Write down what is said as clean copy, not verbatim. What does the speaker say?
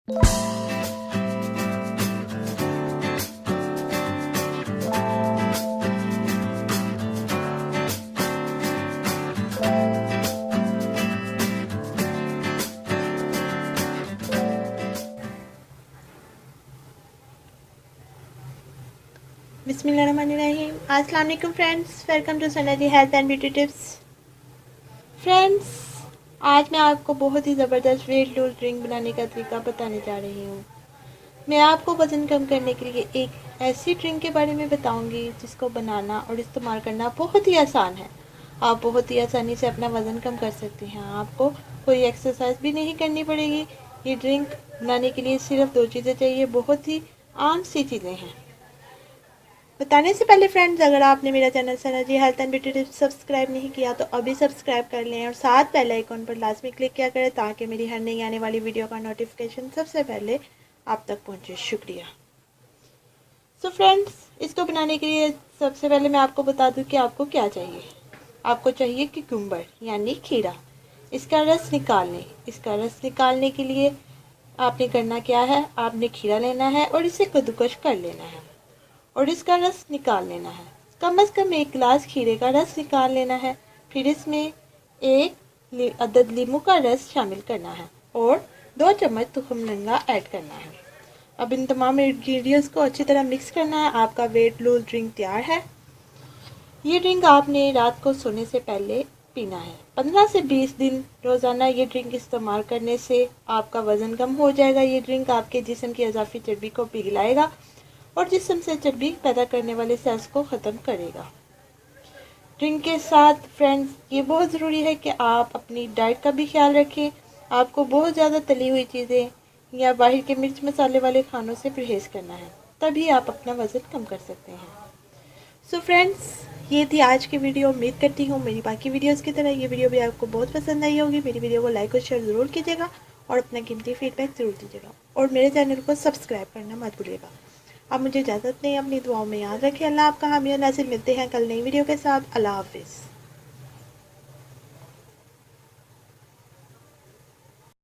बिस्मिल्लाहिर्रहमानिर्रहीम। अस्सलाम वालेकुम फ्रेंड्स, वेलकम टू सनदी health and beauty tips. Friends, आज मैं आपको बहुत ही ज़बरदस्त वेट लूज ड्रिंक बनाने का तरीका बताने जा रही हूँ। मैं आपको वज़न कम करने के लिए एक ऐसी ड्रिंक के बारे में बताऊँगी जिसको बनाना और इस्तेमाल करना बहुत ही आसान है। आप बहुत ही आसानी से अपना वज़न कम कर सकते हैं। आपको कोई एक्सरसाइज भी नहीं करनी पड़ेगी। ये ड्रिंक बनाने के लिए सिर्फ 2 चीज़ें चाहिए, बहुत ही आम सी चीज़ें हैं। बताने से पहले फ्रेंड्स, अगर आपने मेरा चैनल सनदी health and beauty tips subscribe नहीं किया तो अभी सब्सक्राइब कर लें और साथ बेल आइकन पर लाजमी क्लिक किया करें ताकि मेरी हर नई आने वाली वीडियो का नोटिफिकेशन सबसे पहले आप तक पहुंचे। शुक्रिया। सो फ्रेंड्स, इसको बनाने के लिए सबसे पहले मैं आपको बता दूं कि आपको क्या चाहिए। आपको चाहिए क्यूकम्बर यानी खीरा। इसका रस निकाल लें। इसका रस निकालने के लिए आपने करना क्या है, आपने खीरा लेना है और इसे कद्दूकस कर लेना है और इसका रस निकाल लेना है। कम से कम 1 गिलास खीरे का रस निकाल लेना है। फिर इसमें 1 अदद लीमू का रस शामिल करना है और 2 चम्मच तुखमलंगा ऐड करना है। अब इन तमाम इंग्रेडिएंट्स को अच्छी तरह मिक्स करना है। आपका वेट लूज ड्रिंक तैयार है। ये ड्रिंक आपने रात को सोने से पहले पीना है। 15 से 20 दिन रोज़ाना ये ड्रिंक इस्तेमाल करने से आपका वज़न कम हो जाएगा। ये ड्रिंक आपके जिस्म की इजाफी चर्बी को पिघलाएगा और जिस्म से चर्बी पैदा करने वाले सेल्स को ख़त्म करेगा। ड्रिंक के साथ फ्रेंड्स, ये बहुत ज़रूरी है कि आप अपनी डाइट का भी ख्याल रखें। आपको बहुत ज़्यादा तली हुई चीज़ें या बाहर के मिर्च मसाले वाले खानों से परहेज़ करना है, तभी आप अपना वज़न कम कर सकते हैं। सो फ्रेंड्स, ये थी आज की वीडियो। उम्मीद करती हूँ मेरी बाकी वीडियोज़ की तरह ये वीडियो भी आपको बहुत पसंद आई होगी। मेरी वीडियो को लाइक और शेयर ज़रूर कीजिएगा और अपना कीमती फीडबैक ज़रूर दीजिएगा और मेरे चैनल को सब्सक्राइब करना मत भूलिएगा। अब मुझे इजाज़त नहीं, अपनी दुआओं में याद रखें। अल्लाह आपका हामी और नासिर। मिलते हैं कल नई वीडियो के साथ। अल्लाह हाफिज़।